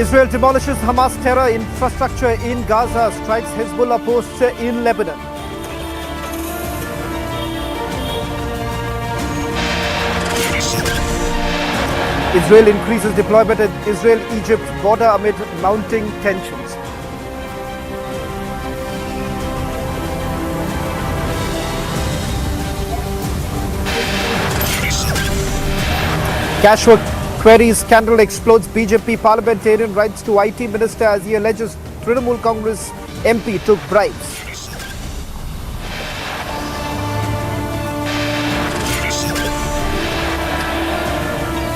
Israel demolishes Hamas terror infrastructure in Gaza, strikes Hezbollah posts in Lebanon. Israel increases deployment at Israel-Egypt border amid mounting tensions. Cash for queries scandal explodes. BJP parliamentarian writes to IT minister as he alleges Trinamool Congress MP took bribes.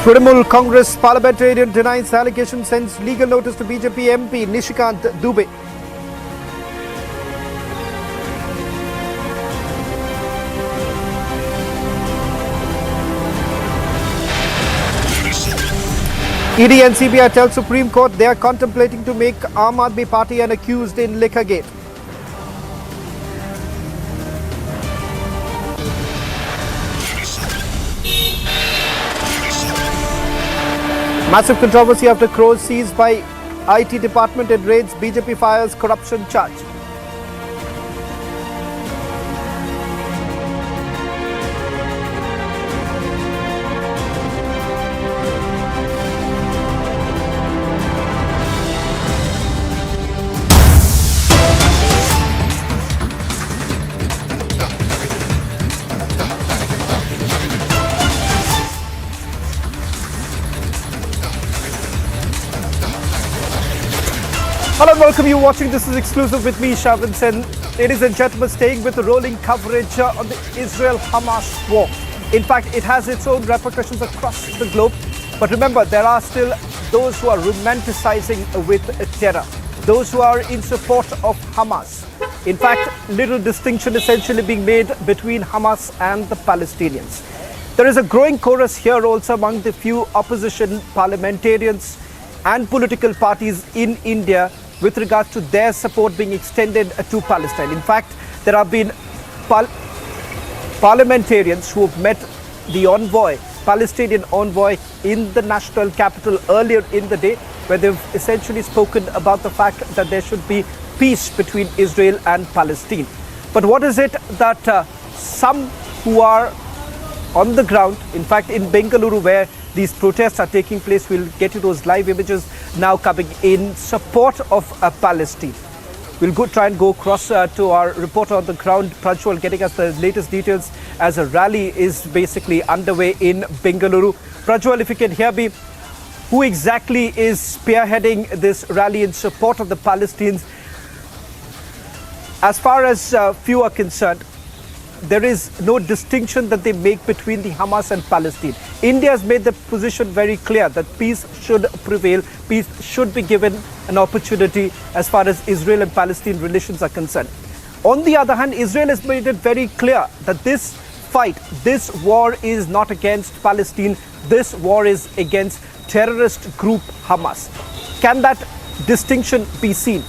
Trinamool Congress parliamentarian denies allegation, sends legal notice to BJP MP Nishikant Dubey. ED and CBI tell Supreme Court they are contemplating to make Aam Aadmi Party an accused in Liquorgate. Massive controversy after crores seized by IT department and raids. BJP fires corruption charge. Hello and welcome, you watching This Is Exclusive with me, Shavin Sen. Ladies and gentlemen, staying with the rolling coverage on the Israel-Hamas war. In fact, it has its own repercussions across the globe. But remember, there are still those who are romanticizing with terror, those who are in support of Hamas. In fact, little distinction essentially being made between Hamas and the Palestinians. There is a growing chorus here also among the few opposition parliamentarians and political parties in India with regards to their support being extended to Palestine. In fact, there have been parliamentarians who have met the envoy, Palestinian envoy, in the national capital earlier in the day, where they've essentially spoken about the fact that there should be peace between Israel and Palestine. But what is it that some who are on the ground, in fact in Bengaluru where these protests are taking place, we'll get you those live images now coming in support of Palestine. We'll try and go across to our reporter on the ground, Prajwal, getting us the latest details as a rally is basically underway in Bengaluru. Prajwal, if you can hear me, who exactly is spearheading this rally in support of the Palestinians? As far as few are concerned, there is no distinction that they make between the Hamas and Palestine. India has made the position very clear that peace should prevail, peace should be given an opportunity as far as Israel and Palestine relations are concerned. On the other hand, Israel has made it very clear that this fight, this war is not against Palestine, this war is against terrorist group Hamas. Can that distinction be seen?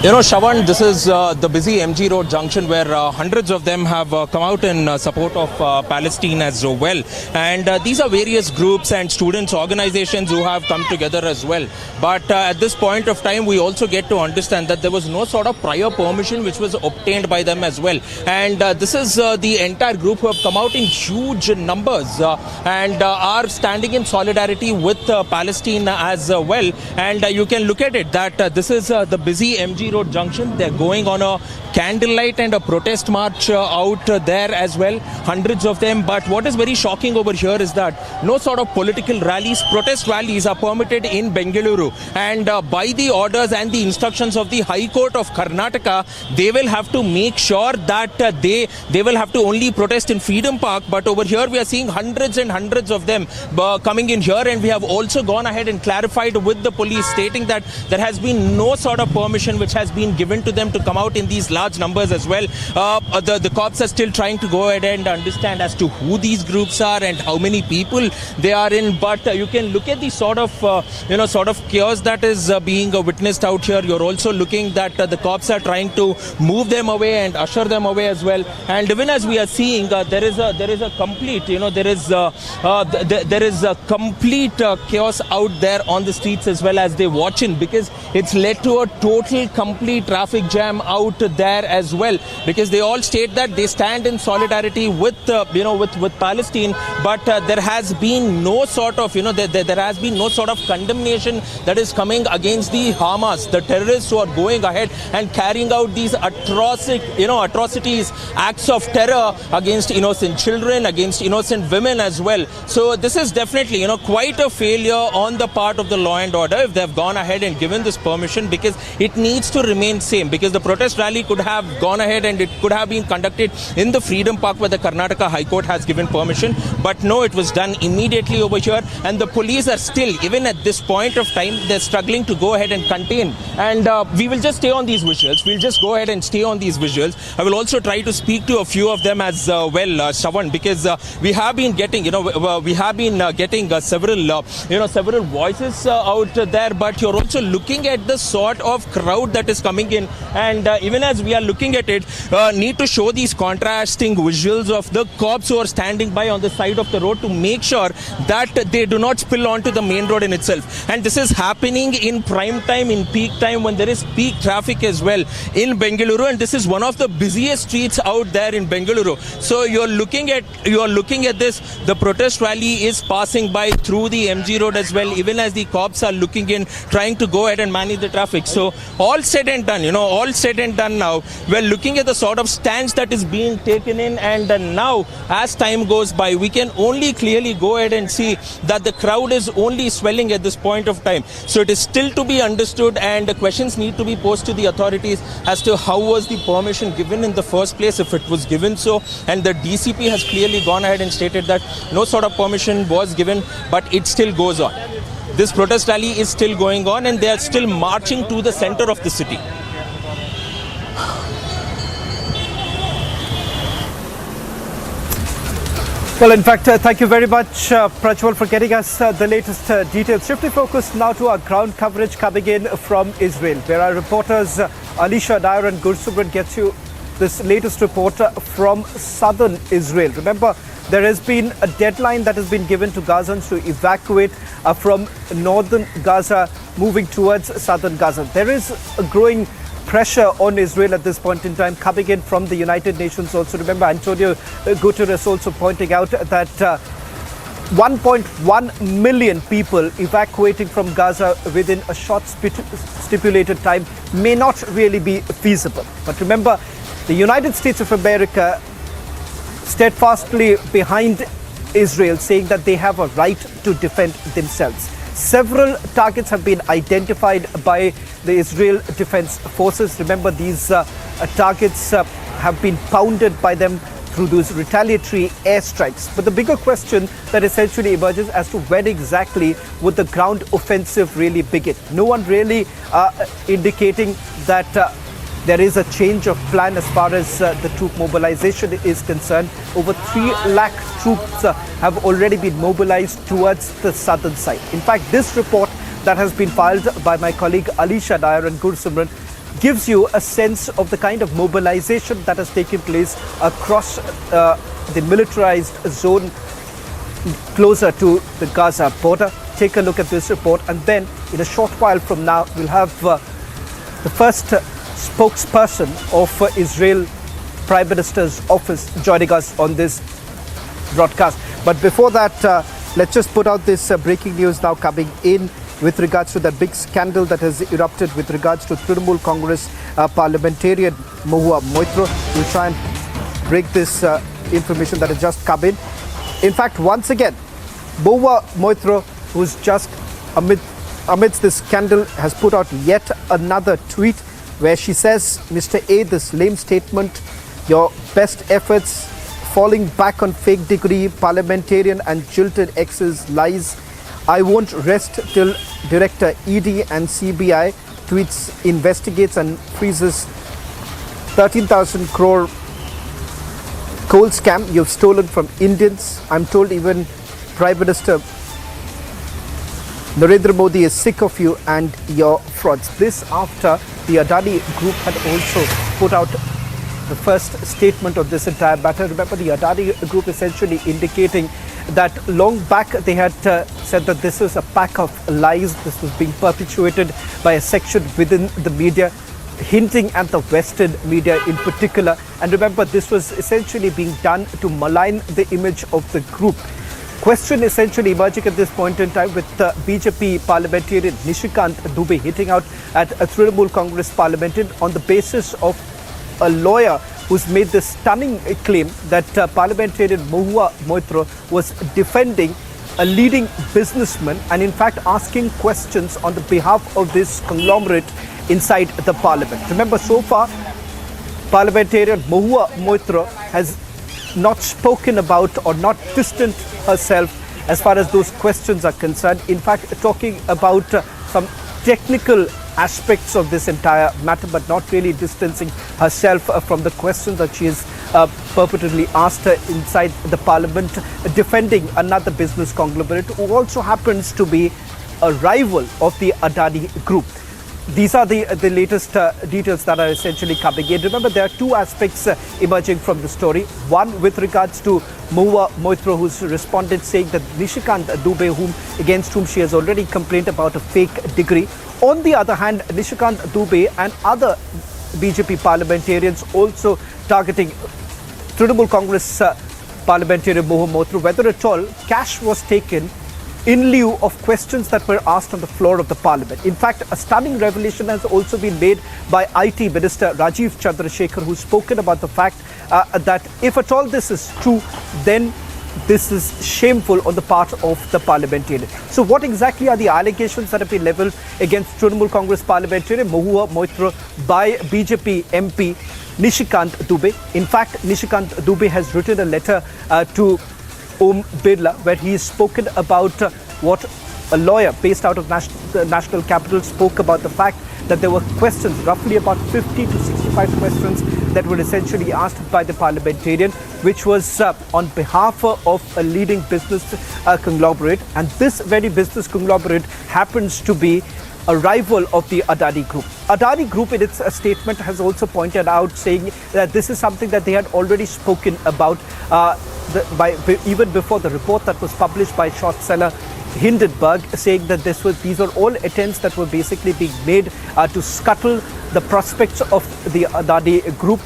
Shavan, this is the busy MG Road junction where hundreds of them have come out in support of Palestine as well. And these are various groups and students, organizations who have come together as well. But at this point of time, we also get to understand that there was no sort of prior permission which was obtained by them as well. And this is the entire group who have come out in huge numbers and are standing in solidarity with Palestine as well. And you can look at it that this is the busy MG Road junction. They're going on a candlelight and a protest march out there as well, hundreds of them. But what is very shocking over here is that no sort of political rallies, protest rallies are permitted in Bengaluru, and by the orders and the instructions of the High Court of Karnataka, they will have to make sure that they will have to only protest in Freedom Park. But over here we are seeing hundreds and hundreds of them coming in here, and we have also gone ahead and clarified with the police stating that there has been no sort of permission which has been given to them to come out in these large numbers as well. The cops are still trying to go ahead and understand as to who these groups are and how many people they are in. But you can look at the sort of chaos that is being witnessed out here. You're also looking that the cops are trying to move them away and usher them away as well. And even as we are seeing, there is a complete a complete chaos out there on the streets as well as they watch in, because it's led to a total complete traffic jam out there as well, because they all state that they stand in solidarity with Palestine, but there has been no sort of there has been no sort of condemnation that is coming against the Hamas, the terrorists who are going ahead and carrying out these atrocities, acts of terror against innocent children, against innocent women as well. So this is definitely quite a failure on the part of the law and order if they have gone ahead and given this permission, because it needs to remain same, because the protest rally could have gone ahead and it could have been conducted in the Freedom Park where the Karnataka High Court has given permission, but no, it was done immediately over here, and the police are still, even at this point of time, they're struggling to go ahead and contain. And we will just stay on these visuals. We'll just go ahead and stay on these visuals. I will also try to speak to a few of them as well, Shravan, because we have been getting several voices out there, but you're also looking at the sort of crowd that is coming in, and even as we are looking at it, need to show these contrasting visuals of the cops who are standing by on the side of the road to make sure that they do not spill onto the main road in itself. And this is happening in prime time, in peak time, when there is peak traffic as well in Bengaluru, and this is one of the busiest streets out there in Bengaluru. So you're looking at this, the protest rally is passing by through the MG road as well, even as the cops are looking in, trying to go ahead and manage the traffic. So all said and done, now, we're looking at the sort of stance that is being taken in, and now as time goes by, we can only clearly go ahead and see that the crowd is only swelling at this point of time. So it is still to be understood, and questions need to be posed to the authorities as to how was the permission given in the first place, if it was given so, and the DCP has clearly gone ahead and stated that no sort of permission was given, but it still goes on. This protest rally is still going on, and they are still marching to the center of the city. Well, in fact, thank you very much, Prajwal, for getting us the latest details. Shifting focus now to our ground coverage coming in from Israel, where our reporters Alisha Nair and Gursubran gets you this latest report from southern Israel. Remember, there has been a deadline that has been given to Gazans to evacuate from northern Gaza, moving towards southern Gaza. There is a growing pressure on Israel at this point in time coming in from the United Nations also. Remember, Antonio Guterres also pointing out that 1.1 million people evacuating from Gaza within a short stipulated time may not really be feasible. But remember, the United States of America steadfastly behind Israel, saying that they have a right to defend themselves. Several targets have been identified by the Israel Defense Forces. Remember, these targets have been pounded by them through those retaliatory airstrikes. But the bigger question that essentially emerges as to when exactly would the ground offensive really begin. No one really indicating that there is a change of plan as far as the troop mobilization is concerned. Over 3 lakh troops have already been mobilized towards the southern side. In fact, this report that has been filed by my colleague Alisha Nair and Gursumran gives you a sense of the kind of mobilization that has taken place across the militarized zone closer to the Gaza border. Take a look at this report, and then in a short while from now, we'll have the first spokesperson of Israel Prime Minister's office joining us on this broadcast. But before that, let's just put out this breaking news now coming in with regards to that big scandal that has erupted with regards to Trinamool Congress parliamentarian Mahua Moitra. We'll try and break this information that has just come in. In fact, once again, Mahua Moitra, who's just amidst this scandal, has put out yet another tweet where she says, Mr. A, this lame statement, your best efforts, falling back on fake degree, parliamentarian and jilted exes, lies. I won't rest till Director ED and CBI tweets, investigates and freezes 13,000 crore coal scam you've stolen from Indians. I'm told even Prime Minister Narendra Modi is sick of you and your frauds. This after the Adani Group had also put out the first statement of this entire matter. Remember, the Adani Group essentially indicating that long back they had said that this is a pack of lies. This was being perpetuated by a section within the media, hinting at the Western media in particular. And remember, this was essentially being done to malign the image of the group. Question essentially emerging at this point in time with BJP parliamentarian Nishikant Dubey hitting out at a Trinamool Congress parliamentarian on the basis of a lawyer who's made this stunning claim that parliamentarian Mahua Moitra was defending a leading businessman and in fact asking questions on the behalf of this conglomerate inside the parliament. Remember, so far, parliamentarian Mahua Moitra has not spoken about or not distanced herself as far as those questions are concerned. In fact, talking about some technical aspects of this entire matter, but not really distancing herself from the questions that she has purportedly asked inside the parliament, defending another business conglomerate who also happens to be a rival of the Adani Group. These are the latest details that are essentially coming in. Remember, there are two aspects emerging from the story. One with regards to Mahua Moitra, who's responded saying that Nishikant Dubey, against whom she has already complained about a fake degree. On the other hand, Nishikant Dubey and other BJP parliamentarians also targeting Trinamool Congress parliamentarian Mahua Moitra, whether at all cash was taken in lieu of questions that were asked on the floor of the parliament. In fact, a stunning revelation has also been made by IT Minister Rajiv Chandrasekhar, who's spoken about the fact that if at all this is true, then this is shameful on the part of the parliamentarian. So what exactly are the allegations that have been levelled against Trinamool Congress parliamentarian Mahua Moitra by BJP MP Nishikant Dubey? In fact, Nishikant Dubey has written a letter to Om Birla, where he has spoken about what a lawyer based out of the national capital spoke about the fact that there were questions, roughly about 50 to 65 questions that were essentially asked by the parliamentarian, which was on behalf of a leading business conglomerate. And this very business conglomerate happens to be a rival of the Adani Group. Adani Group in its statement has also pointed out, saying that this is something that they had already spoken about even before the report that was published by short seller Hindenburg, saying that these are all attempts that were basically being made to scuttle the prospects of the Adani Group.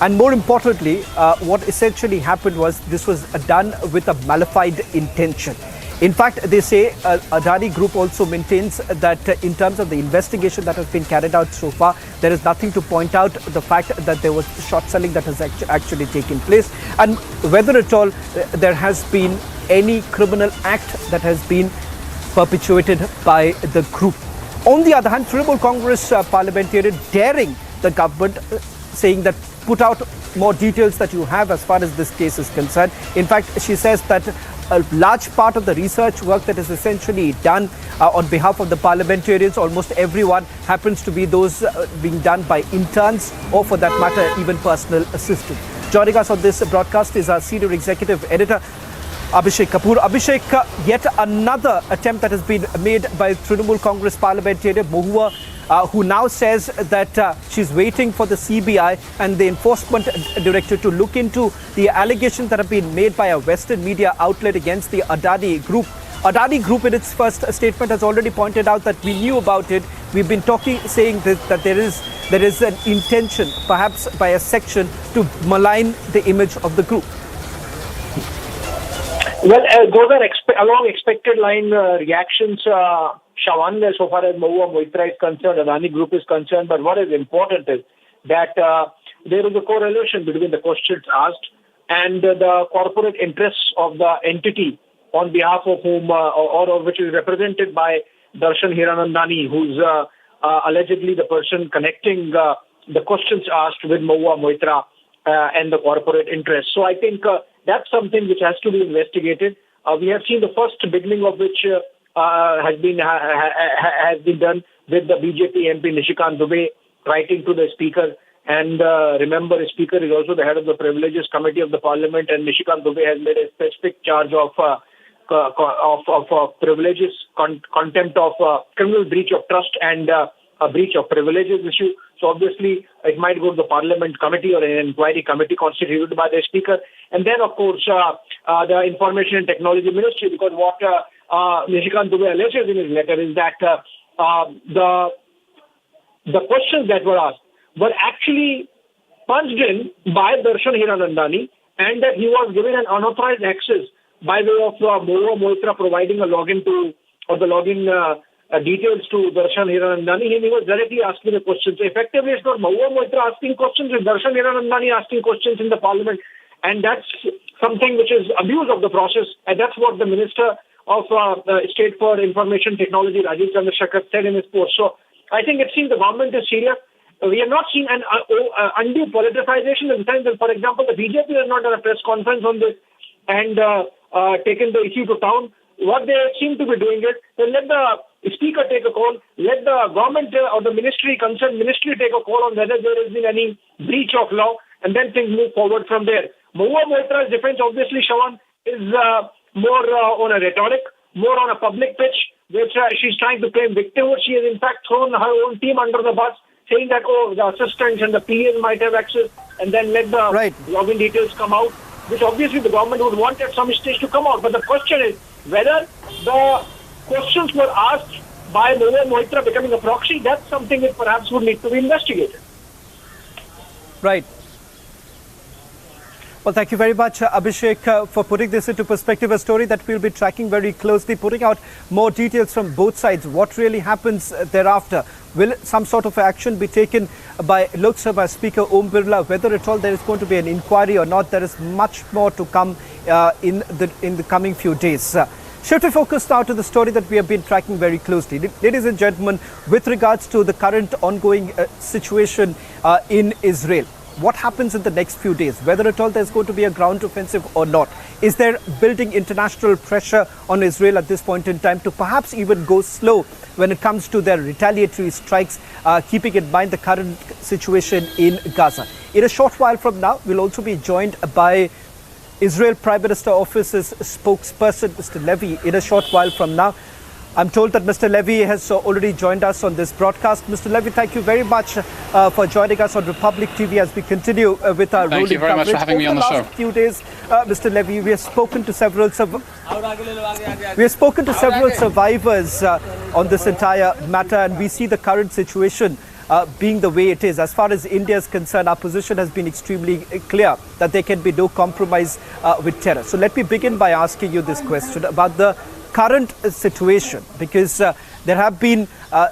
And more importantly, what essentially happened was this was done with a malified intention. In fact, they say Adani Group also maintains that in terms of the investigation that has been carried out so far, there is nothing to point out the fact that there was short selling that has actually taken place, and whether at all there has been any criminal act that has been perpetuated by the group. On the other hand, Trinamool Congress parliamentarian daring the government, saying that put out more details that you have as far as this case is concerned. In fact, she says that a large part of the research work that is essentially done on behalf of the parliamentarians, almost everyone happens to be those being done by interns or, for that matter, even personal assistants. Joining us on this broadcast is our senior executive editor, Abhishek Kapoor. Abhishek, yet another attempt that has been made by Trinamool Congress parliamentarian Mahua, who now says that she's waiting for the CBI and the enforcement director to look into the allegations that have been made by a Western media outlet against the Adani Group. Adani Group in its first statement has already pointed out that we knew about it. We've been saying that there is an intention, perhaps by a section, to malign the image of the group. Well, those are along expected line reactions, Shawan, so far as Mahua Moitra is concerned, Adani Group is concerned. But what is important is that there is a correlation between the questions asked and the corporate interests of the entity on behalf of whom, or which is represented by Darshan Hiranandani, who's allegedly the person connecting the questions asked with Mahua Moitra and the corporate interests. So I think that's something which has to be investigated. We have seen the first beginning of which has been done with the BJP MP Nishikant Dubey writing to the Speaker. And remember, the Speaker is also the head of the Privileges Committee of the Parliament, and Nishikant Dubey has made a specific charge of privileges, contempt of criminal breach of trust and a breach of privileges issue. So obviously, it might go to the Parliament committee or an inquiry committee constituted by the Speaker. And then, of course, the Information and Technology Ministry, because what Nishikant Dubey alleges in his letter is that the questions that were asked were actually punched in by Darshan Hiranandani, and that he was given an unauthorized access by way of Mohua Moitra providing a login to, or the login details to Darshan Hiranandani, and he was directly asking the questions. So effectively, it's not Mohua Moitra asking questions, it's Darshan Hiranandani asking questions in the Parliament, and that's something which is abuse of the process, and that's what the Minister of State for Information Technology, Rajiv Chandrasekhar, said in his post. So I think it seems the government is serious. We have not seen an undue politicization in the sense that, for example, the BJP has not done a press conference on this and taken the issue to town. What they seem to be doing is, then let the Speaker take a call, let the government or the concerned ministry take a call on whether there has been any breach of law, and then things move forward from there. Mohua Moitra's defense, obviously, Shawan, is more on a rhetoric, more on a public pitch, which she's trying to claim victimhood. She has, in fact, thrown her own team under the bus, saying that, the assistants and the PAs might have access, and then let the login details come out, which obviously the government would want at some stage to come out. But the question is whether the questions were asked by Mohua Moitra becoming a proxy. That's something that perhaps would need to be investigated. Right. Well, thank you very much, Abhishek, for putting this into perspective, a story that we'll be tracking very closely, putting out more details from both sides. What really happens thereafter? Will some sort of action be taken by Lok Sabha Speaker Om Birla? Whether at all there is going to be an inquiry or not, there is much more to come in the coming few days. Shift to focus now to the story that we have been tracking very closely. Ladies and gentlemen, with regards to the current ongoing situation in Israel, what happens in the next few days, whether at all there's going to be a ground offensive or not? Is there building international pressure on Israel at this point in time to perhaps even go slow when it comes to their retaliatory strikes, keeping in mind the current situation in Gaza? In a short while from now, we'll also be joined by Israel Prime Minister Office's spokesperson, Mr. Levy, in a short while from now. I'm told that Mr. Levy has already joined us on this broadcast. Mr. Levy, thank you very much for joining us on Republic TV as we continue with our rolling coverage. Thank you very much for having me on the show. Over the last few days, Mr. Levy, we have spoken to several survivors on this entire matter, and we see the current situation being the way it is. As far as India is concerned, our position has been extremely clear that there can be no compromise with terror. So let me begin by asking you this question about the current situation, because there have been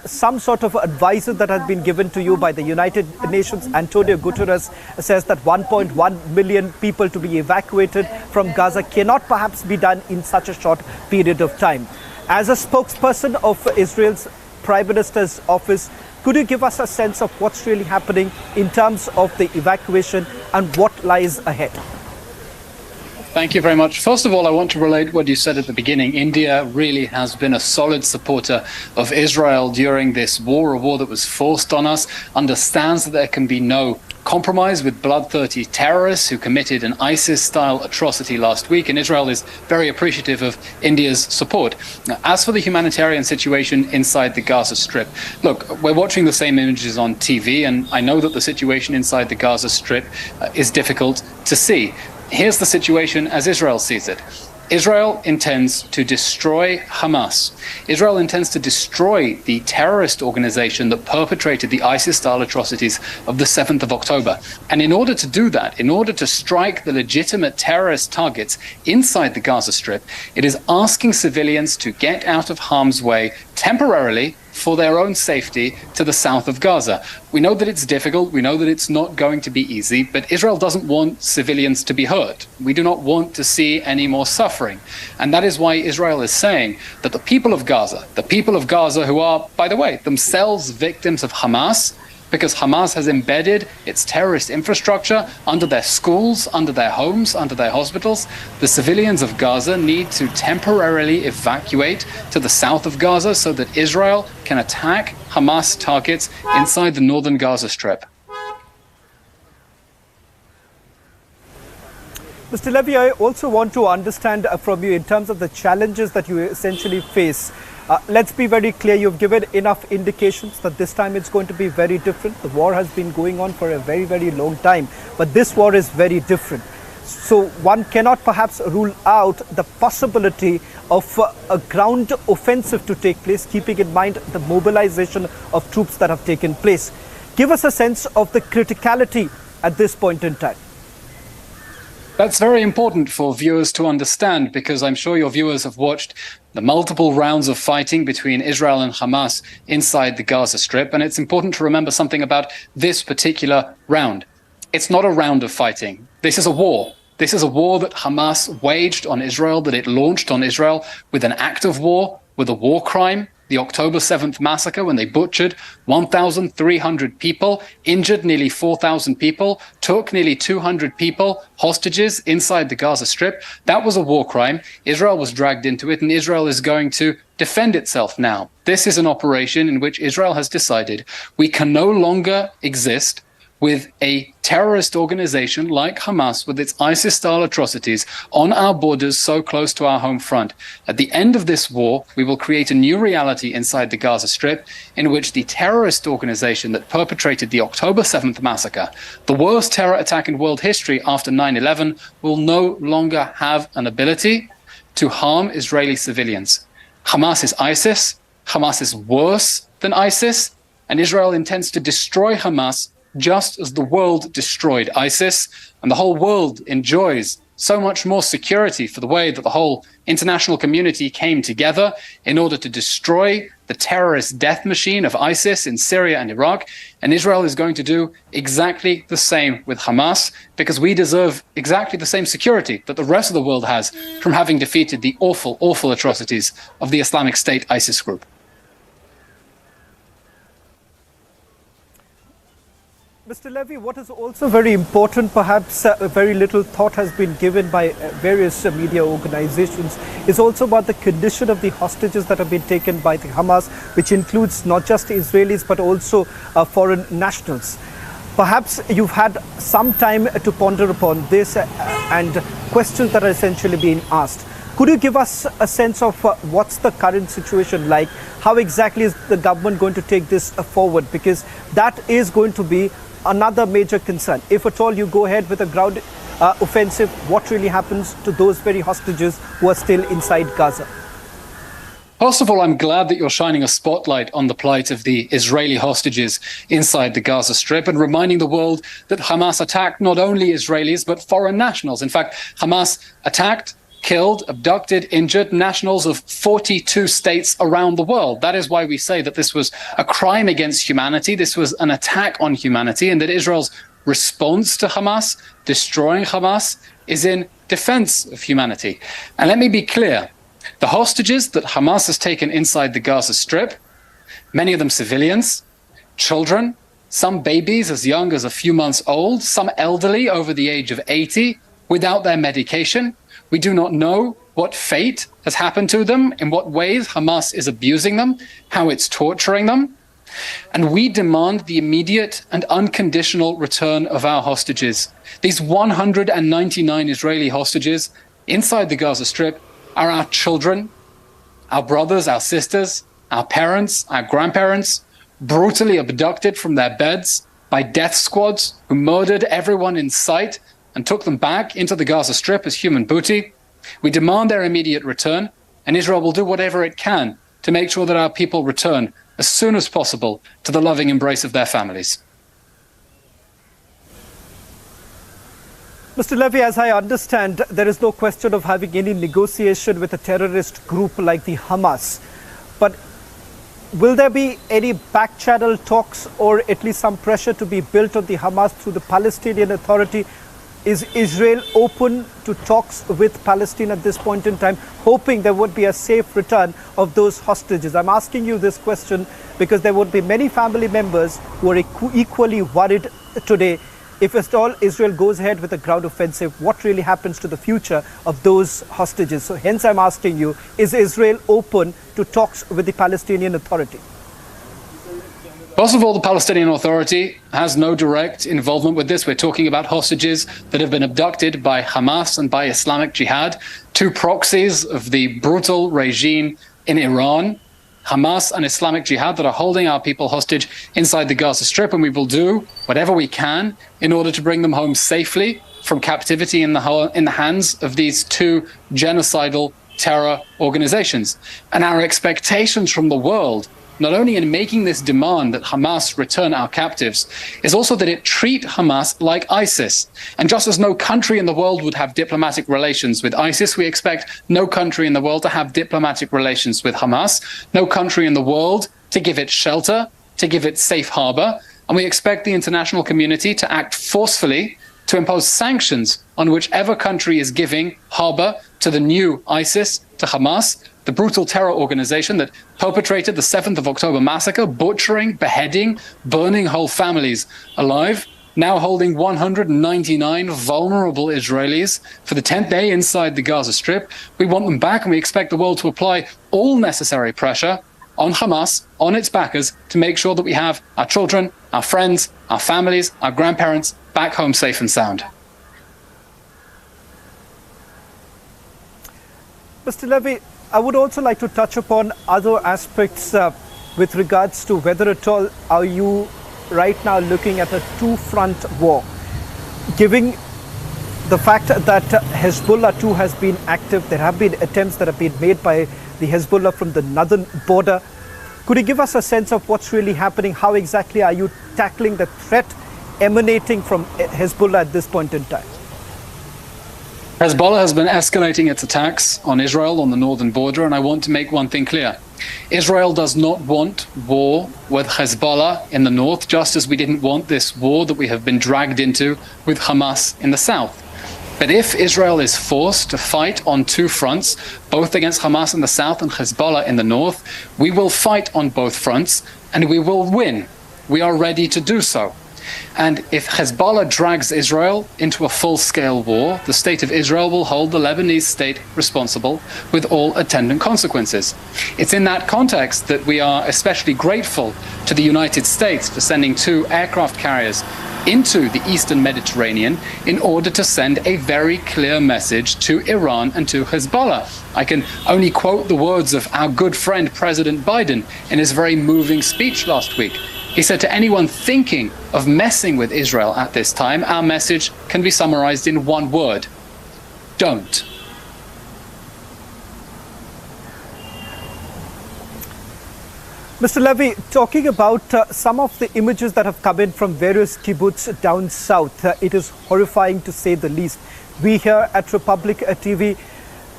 some sort of advice that has been given to you by the United Nations. Antonio Guterres says that 1.1 million people to be evacuated from Gaza cannot perhaps be done in such a short period of time. As a spokesperson of Israel's Prime Minister's office, could you give us a sense of what's really happening in terms of the evacuation and what lies ahead? Thank you very much. First of all, I want to relate what you said at the beginning. India really has been a solid supporter of Israel during this war, a war that was forced on us, understands that there can be no compromise with bloodthirsty terrorists who committed an ISIS-style atrocity last week, and Israel is very appreciative of India's support. Now, as for the humanitarian situation inside the Gaza Strip, look, we're watching the same images on TV, and I know that the situation inside the Gaza Strip is difficult to see. Here's the situation as Israel sees it. Israel intends to destroy Hamas. Israel intends to destroy the terrorist organization that perpetrated the ISIS-style atrocities of the 7th of October. And in order to do that, in order to strike the legitimate terrorist targets inside the Gaza Strip, it is asking civilians to get out of harm's way temporarily for their own safety to the south of Gaza. We know that it's difficult, we know that it's not going to be easy, but Israel doesn't want civilians to be hurt. We do not want to see any more suffering. And that is why Israel is saying that the people of Gaza who are, by the way, themselves victims of Hamas, because Hamas has embedded its terrorist infrastructure under their schools, under their homes, under their hospitals. The civilians of Gaza need to temporarily evacuate to the south of Gaza so that Israel can attack Hamas targets inside the northern Gaza Strip. Mr. Levy, I also want to understand from you in terms of the challenges that you essentially face. Let's be very clear, you've given enough indications that this time it's going to be very different. The war has been going on for a very, very long time, but this war is very different. So one cannot perhaps rule out the possibility of a ground offensive to take place, keeping in mind the mobilization of troops that have taken place. Give us a sense of the criticality at this point in time. That's very important for viewers to understand, because I'm sure your viewers have watched the multiple rounds of fighting between Israel and Hamas inside the Gaza Strip. And it's important to remember something about this particular round. It's not a round of fighting. This is a war. This is a war that Hamas waged on Israel, that it launched on Israel with an act of war, with a war crime. The October 7th massacre, when they butchered 1,300 people, injured nearly 4,000 people, took nearly 200 people hostages inside the Gaza Strip. That was a war crime. Israel was dragged into it, and Israel is going to defend itself now. This is an operation in which Israel has decided we can no longer exist with a terrorist organization like Hamas, with its ISIS-style atrocities on our borders so close to our home front. At the end of this war, we will create a new reality inside the Gaza Strip in which the terrorist organization that perpetrated the October 7th massacre, the worst terror attack in world history after 9/11, will no longer have an ability to harm Israeli civilians. Hamas is ISIS. Hamas is worse than ISIS. And Israel intends to destroy Hamas just as the world destroyed ISIS, and the whole world enjoys so much more security for the way that the whole international community came together in order to destroy the terrorist death machine of ISIS in Syria and Iraq. And Israel is going to do exactly the same with Hamas, because we deserve exactly the same security that the rest of the world has from having defeated the awful, awful atrocities of the Islamic State ISIS group. Mr. Levy, what is also very important, perhaps very little thought has been given by various media organizations, is also about the condition of the hostages that have been taken by the Hamas, which includes not just Israelis but also foreign nationals. Perhaps you've had some time to ponder upon this and questions that are essentially being asked. Could you give us a sense of what's the current situation like? How exactly is the government going to take this forward? Because that is going to be another major concern. If at all you go ahead with a ground offensive, what really happens to those very hostages who are still inside Gaza? First of all, I'm glad that you're shining a spotlight on the plight of the Israeli hostages inside the Gaza Strip and reminding the world that Hamas attacked not only Israelis but foreign nationals. In fact, Hamas attacked, killed, abducted, injured nationals of 42 states around the world. That is why we say that this was a crime against humanity. This was an attack on humanity, and that Israel's response to Hamas, destroying Hamas, is in defense of humanity. And let me be clear, the hostages that Hamas has taken inside the Gaza Strip, many of them civilians, children, some babies as young as a few months old, some elderly over the age of 80, without their medication. We do not know what fate has happened to them, in what ways Hamas is abusing them, how it's torturing them. And we demand the immediate and unconditional return of our hostages. These 199 Israeli hostages inside the Gaza Strip are our children, our brothers, our sisters, our parents, our grandparents, brutally abducted from their beds by death squads who murdered everyone in sight and took them back into the Gaza Strip as human booty. We demand their immediate return, and Israel will do whatever it can to make sure that our people return as soon as possible to the loving embrace of their families. Mr. Levy, as I understand, there is no question of having any negotiation with a terrorist group like the Hamas. But will there be any back-channel talks or at least some pressure to be built on the Hamas through the Palestinian Authority Is Israel open to talks with Palestine at this point in time, hoping there would be a safe return of those hostages? I'm asking you this question because there would be many family members who are equally worried today. If at all Israel goes ahead with a ground offensive, what really happens to the future of those hostages? So hence I'm asking you, is Israel open to talks with the Palestinian Authority? First of all, the Palestinian Authority has no direct involvement with this. We're talking about hostages that have been abducted by Hamas and by Islamic Jihad, two proxies of the brutal regime in Iran, Hamas and Islamic Jihad, that are holding our people hostage inside the Gaza Strip, and we will do whatever we can in order to bring them home safely from captivity in the hands of these two genocidal terror organizations. And our expectations from the world, not only in making this demand that Hamas return our captives, is also that it treat Hamas like ISIS. And just as no country in the world would have diplomatic relations with ISIS, we expect no country in the world to have diplomatic relations with Hamas, no country in the world to give it shelter, to give it safe harbor. And we expect the international community to act forcefully to impose sanctions on whichever country is giving harbor to the new ISIS, to Hamas, the brutal terror organization that perpetrated the 7th of October massacre, butchering, beheading, burning whole families alive, now holding 199 vulnerable Israelis for the 10th day inside the Gaza Strip. We want them back, and we expect the world to apply all necessary pressure on Hamas, on its backers, to make sure that we have our children, our friends, our families, our grandparents back home safe and sound. Mr. Levy, I would also like to touch upon other aspects with regards to whether at all are you right now looking at a two-front war, given the fact that Hezbollah too has been active. There have been attempts that have been made by the Hezbollah from the northern border. Could you give us a sense of what's really happening? How exactly are you tackling the threat emanating from Hezbollah at this point in time? Hezbollah has been escalating its attacks on Israel on the northern border, and I want to make one thing clear. Israel does not want war with Hezbollah in the north, just as we didn't want this war that we have been dragged into with Hamas in the south. But if Israel is forced to fight on two fronts, both against Hamas in the south and Hezbollah in the north, we will fight on both fronts and we will win. We are ready to do so. And if Hezbollah drags Israel into a full-scale war, the state of Israel will hold the Lebanese state responsible with all attendant consequences. It's in that context that we are especially grateful to the United States for sending 2 aircraft carriers into the eastern Mediterranean in order to send a very clear message to Iran and to Hezbollah. I can only quote the words of our good friend President Biden in his very moving speech last week. He said to anyone thinking of messing with Israel at this time, our message can be summarized in one word: don't. Mr. Levy, talking about some of the images that have come in from various kibbutz down south, it is horrifying to say the least. We here at Republic TV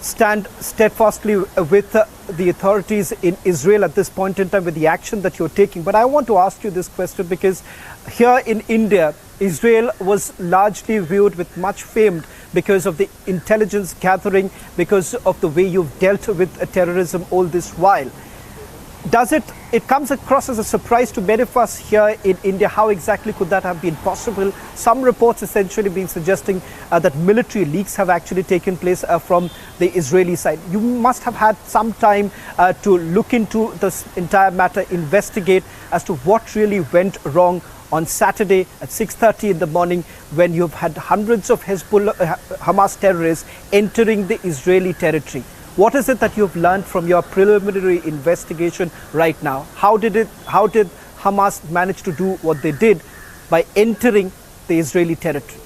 stand steadfastly with the authorities in Israel at this point in time with the action that you're taking. But I want to ask you this question because here in India, Israel was largely viewed with much fame because of the intelligence gathering, because of the way you've dealt with terrorism all this while. It comes across as a surprise to many of us here in India. How exactly could that have been possible? Some reports essentially been suggesting that military leaks have actually taken place from the Israeli side. You must have had some time to look into this entire matter, investigate as to what really went wrong on Saturday at 6:30 in the morning when you've had hundreds of Hamas terrorists entering the Israeli territory. What is it that you've learned from your preliminary investigation right now? How did Hamas manage to do what they did by entering the Israeli territory?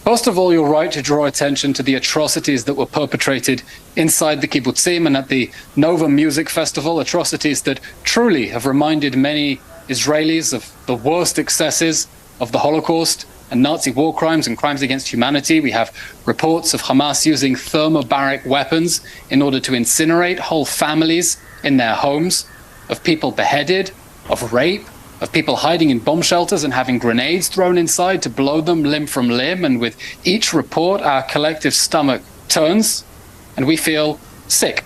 First of all, you're right to draw attention to the atrocities that were perpetrated inside the kibbutzim and at the Nova Music Festival, atrocities that truly have reminded many Israelis of the worst excesses of the Holocaust and Nazi war crimes and crimes against humanity. We have reports of Hamas using thermobaric weapons in order to incinerate whole families in their homes, of people beheaded, of rape, of people hiding in bomb shelters and having grenades thrown inside to blow them limb from limb. And with each report, our collective stomach turns and we feel sick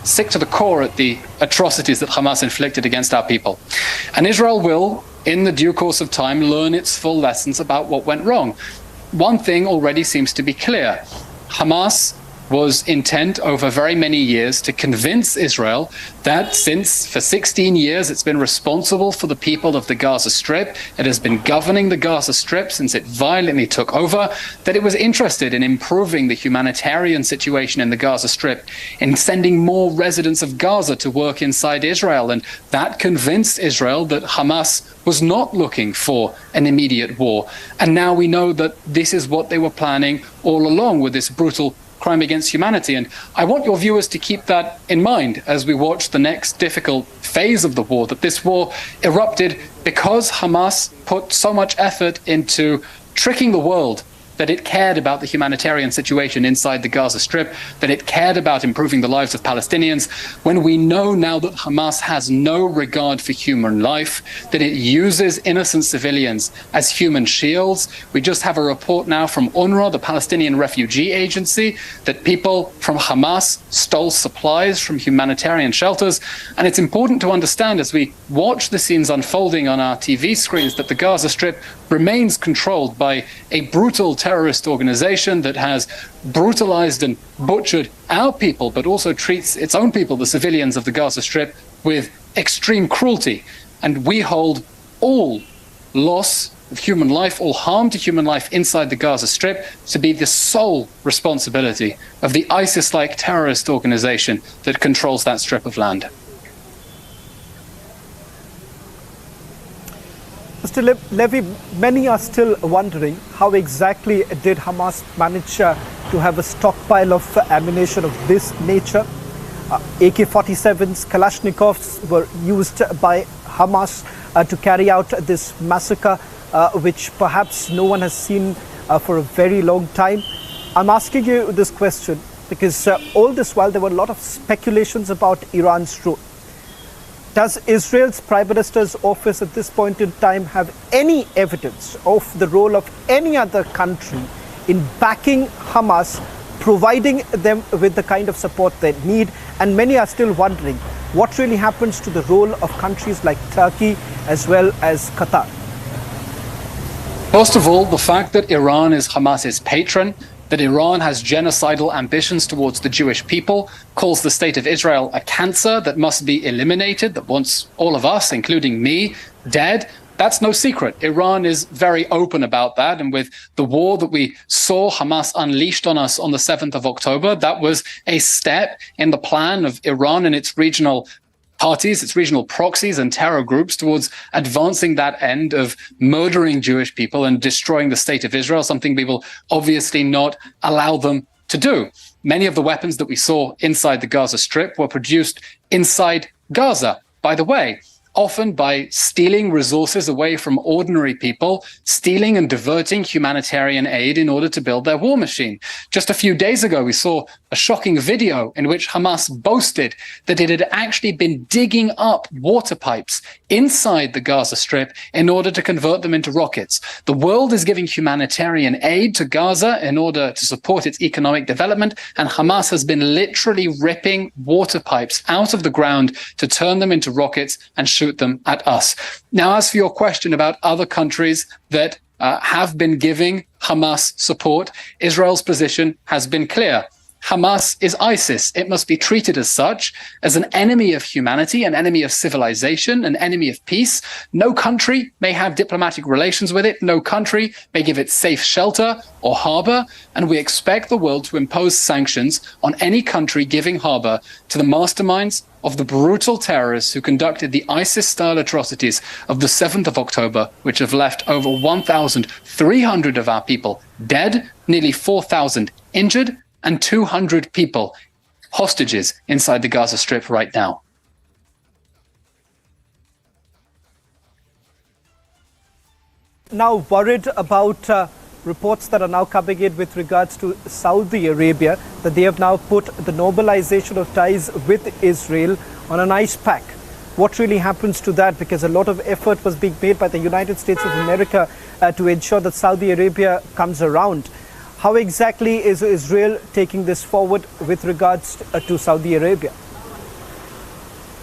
to the core at the atrocities that Hamas inflicted against our people. And Israel will, in the due course of time, learn its full lessons about what went wrong. One thing already seems to be clear. Hamas was intent over very many years to convince Israel that since for 16 years it's been responsible for the people of the Gaza Strip, it has been governing the Gaza Strip since it violently took over, that it was interested in improving the humanitarian situation in the Gaza Strip, in sending more residents of Gaza to work inside Israel. And that convinced Israel that Hamas was not looking for an immediate war. And now we know that this is what they were planning all along with this brutal crime against humanity. And I want your viewers to keep that in mind as we watch the next difficult phase of the war, that this war erupted because Hamas put so much effort into tricking the world that it cared about the humanitarian situation inside the Gaza Strip, that it cared about improving the lives of Palestinians, when we know now that Hamas has no regard for human life, that it uses innocent civilians as human shields. We just have a report now from UNRWA, the Palestinian Refugee Agency, that people from Hamas stole supplies from humanitarian shelters. And it's important to understand as we watch the scenes unfolding on our TV screens that the Gaza Strip remains controlled by a brutal terrorist organization that has brutalized and butchered our people, but also treats its own people, the civilians of the Gaza Strip, with extreme cruelty. And we hold all loss of human life, all harm to human life inside the Gaza Strip to be the sole responsibility of the ISIS-like terrorist organization that controls that strip of land. Mr. Levy, many are still wondering how exactly did Hamas manage to have a stockpile of ammunition of this nature. AK-47s, Kalashnikovs were used by Hamas to carry out this massacre, which perhaps no one has seen for a very long time. I'm asking you this question because all this while there were a lot of speculations about Iran's role. Does Israel's Prime Minister's office at this point in time have any evidence of the role of any other country in backing Hamas, providing them with the kind of support they need? And many are still wondering what really happens to the role of countries like Turkey as well as Qatar. First of all, the fact that Iran is Hamas's patron, that Iran has genocidal ambitions towards the Jewish people, calls the state of Israel a cancer that must be eliminated, that wants all of us, including me, dead. That's no secret. Iran is very open about that. And with the war that we saw Hamas unleashed on us on the 7th of October, that was a step in the plan of Iran and its regional parties, its regional proxies and terror groups towards advancing that end of murdering Jewish people and destroying the state of Israel, something we will obviously not allow them to do. Many of the weapons that we saw inside the Gaza Strip were produced inside Gaza, by the way, often by stealing resources away from ordinary people, stealing and diverting humanitarian aid in order to build their war machine. Just a few days ago, we saw a shocking video in which Hamas boasted that it had actually been digging up water pipes inside the Gaza Strip in order to convert them into rockets. The world is giving humanitarian aid to Gaza in order to support its economic development, and Hamas has been literally ripping water pipes out of the ground to turn them into rockets and shoot them at us. Now, as for your question about other countries that have been giving Hamas support, Israel's position has been clear. Hamas is ISIS. It must be treated as such, as an enemy of humanity, an enemy of civilization, an enemy of peace. No country may have diplomatic relations with it. No country may give it safe shelter or harbor. And we expect the world to impose sanctions on any country giving harbor to the masterminds of the brutal terrorists who conducted the ISIS-style atrocities of the 7th of October, which have left over 1,300 of our people dead, nearly 4,000 injured, and 200 people hostages inside the Gaza Strip right now. Now worried about reports that are now coming in with regards to Saudi Arabia, that they have now put the normalization of ties with Israel on an ice pack. what really happens to that? Because a lot of effort was being made by the United States of America to ensure that Saudi Arabia comes around. How exactly is Israel taking this forward with regards to Saudi Arabia?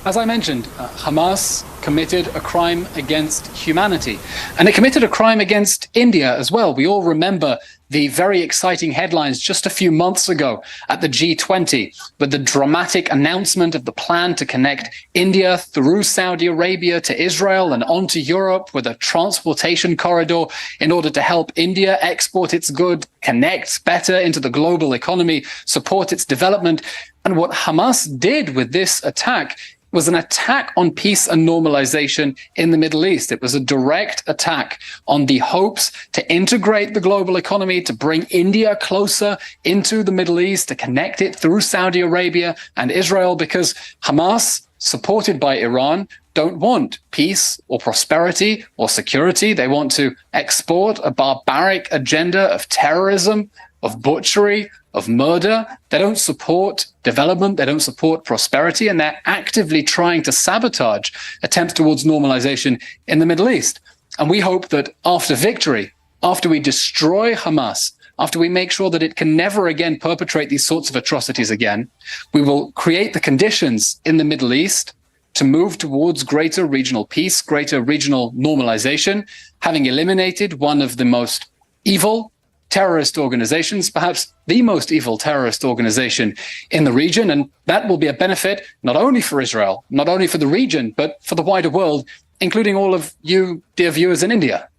As I mentioned, Hamas committed a crime against humanity, and it committed a crime against India as well. We all remember the very exciting headlines just a few months ago at the G20 with the dramatic announcement of the plan to connect India through Saudi Arabia to Israel and onto Europe with a transportation corridor in order to help India export its goods, connect better into the global economy, support its development. And what Hamas did with this attack was an attack on peace and normalization in the Middle East. It was a direct attack on the hopes to integrate the global economy, to bring India closer into the Middle East, to connect it through Saudi Arabia and Israel, because Hamas, supported by Iran, don't want peace or prosperity or security. They want to export a barbaric agenda of terrorism, of butchery, of murder. They don't support development. They don't support prosperity. And they're actively trying to sabotage attempts towards normalization in the Middle East. And we hope that after victory, after we destroy Hamas, after we make sure that it can never again perpetrate these sorts of atrocities again, we will create the conditions in the Middle East to move towards greater regional peace, greater regional normalization, having eliminated one of the most evil terrorist organizations, perhaps the most evil terrorist organization in the region. And that will be a benefit not only for Israel, not only for the region, but for the wider world, including all of you, dear viewers in India.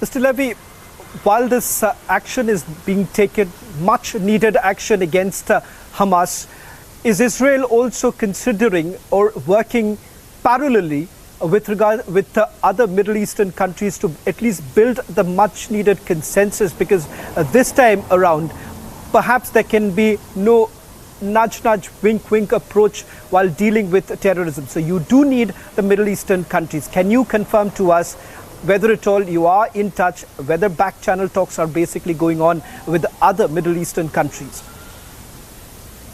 Mr. Levy, while this action is being taken, much needed action against Hamas, is Israel also considering or working parallelly with other Middle Eastern countries to at least build the much needed consensus? Because this time around, perhaps there can be no nudge, wink, wink approach while dealing with terrorism. So you do need the Middle Eastern countries. Can you confirm to us whether at all you are in touch, whether back channel talks are basically going on with other Middle Eastern countries?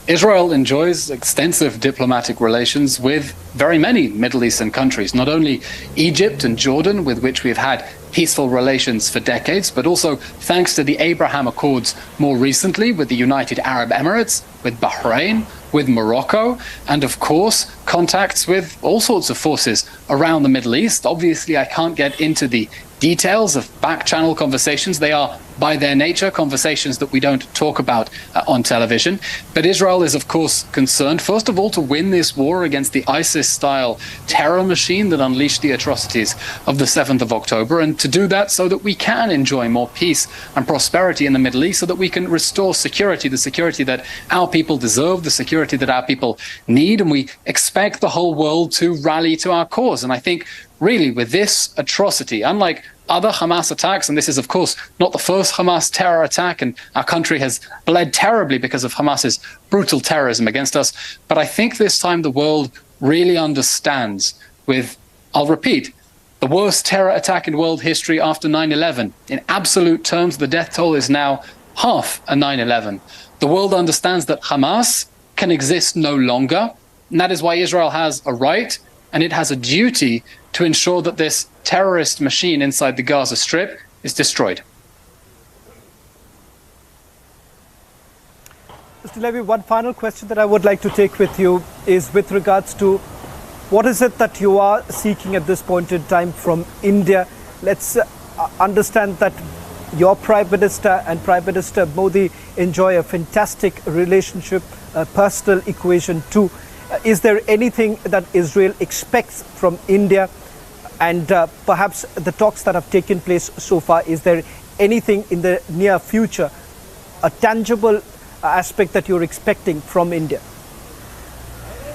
Israel enjoys extensive diplomatic relations with very many Middle Eastern countries, not only Egypt and Jordan, with which we've had peaceful relations for decades, but also thanks to the Abraham Accords more recently with the United Arab Emirates, with Bahrain, with Morocco, and of course, contacts with all sorts of forces around the Middle East. Obviously, I can't get into the details of back-channel conversations. They are, by their nature, conversations that we don't talk about on television. But Israel is, of course, concerned, first of all, to win this war against the ISIS-style terror machine that unleashed the atrocities of the 7th of October, and to do that so that we can enjoy more peace and prosperity in the Middle East, so that we can restore security, the security that our people deserve, the security that our people need, and we expect the whole world to rally to our cause. And I think, really, with this atrocity, unlike other Hamas attacks, and this is, of course, not the first Hamas terror attack, and our country has bled terribly because of Hamas's brutal terrorism against us, but I think this time the world really understands with, I'll repeat, the worst terror attack in world history after 9/11. In absolute terms, the death toll is now half a 9/11. The world understands that Hamas can exist no longer, and that is why Israel has a right and it has a duty to ensure that this terrorist machine inside the Gaza Strip is destroyed. Mr. Levy, one final question that I would like to take with you is with regards to what is it that you are seeking at this point in time from India? Let's understand that your Prime Minister and Prime Minister Modi enjoy a fantastic relationship, a personal equation too. Is there anything that Israel expects from India? And perhaps the talks that have taken place so far, is there anything in the near future, a tangible aspect that you're expecting from India?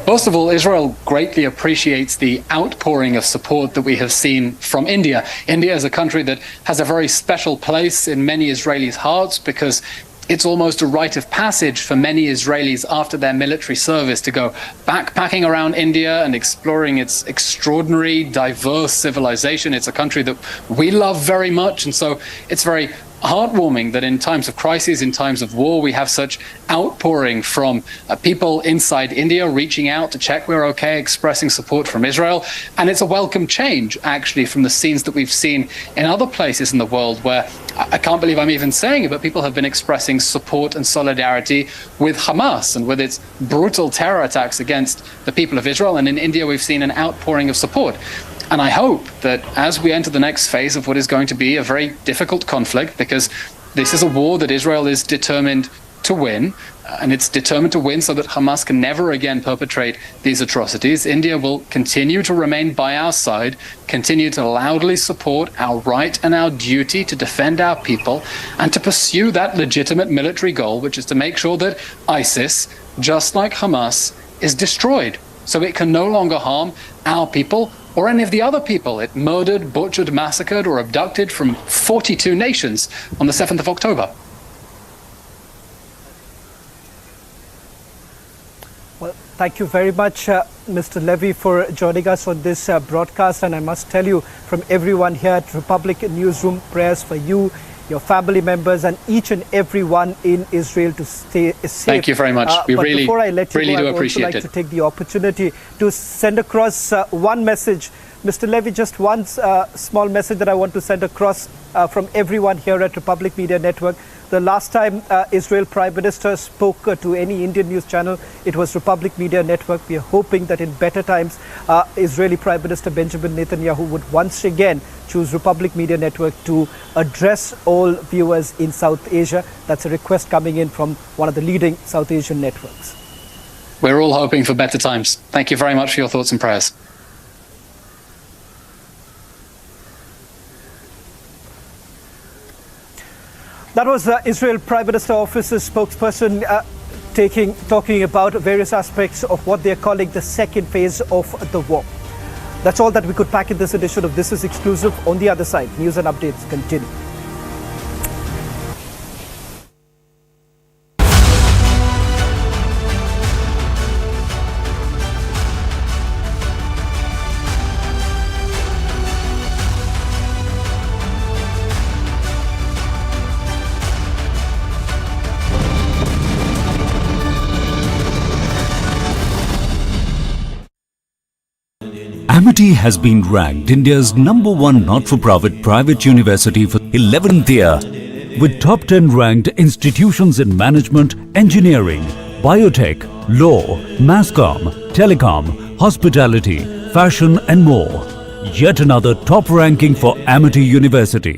First of all, Israel greatly appreciates the outpouring of support that we have seen from India. India is a country that has a very special place in many Israelis' hearts because it's almost a rite of passage for many Israelis after their military service to go backpacking around India and exploring its extraordinary, diverse civilization. It's a country that we love very much, and so it's very heartwarming that in times of crisis, in times of war, we have such outpouring from people inside India reaching out to check we're okay, expressing support from Israel. And it's a welcome change, actually, from the scenes that we've seen in other places in the world where, I can't believe I'm even saying it, but people have been expressing support and solidarity with Hamas and with its brutal terror attacks against the people of Israel. And in India, we've seen an outpouring of support. And I hope that as we enter the next phase of what is going to be a very difficult conflict, because this is a war that Israel is determined to win, and it's determined to win so that Hamas can never again perpetrate these atrocities, India will continue to remain by our side, continue to loudly support our right and our duty to defend our people, and to pursue that legitimate military goal, which is to make sure that ISIS, just like Hamas, is destroyed, so it can no longer harm our people or any of the other people it murdered, butchered, massacred, or abducted from 42 nations on the 7th of October. Well, thank you very much, Mr. Levy, for joining us on this broadcast. And I must tell you, from everyone here at Republic Newsroom, prayers for you, your family members, and each and every one in Israel to stay safe. Thank you very much. We really, before I let you really go, do I would also appreciate like it. to take the opportunity to send across one message. Mr. Levy, just one small message that I want to send across from everyone here at Republic Media Network. The last time Israel Prime Minister spoke to any Indian news channel, it was Republic Media Network. We are hoping that in better times, Israeli Prime Minister Benjamin Netanyahu would once again choose Republic Media Network to address all viewers in South Asia. That's a request coming in from one of the leading South Asian networks. We're all hoping for better times. Thank you very much for your thoughts and prayers. That was Israel Prime Minister Office's spokesperson talking about various aspects of what they're calling the second phase of the war. That's all that we could pack in this edition of This Is Exclusive. On the other side, news and updates continue. Amity has been ranked India's #1 not-for-profit private university for 11th year, with top 10 ranked institutions in management, engineering, biotech, law, masscom, telecom, hospitality, fashion and more. Yet another top ranking for Amity University.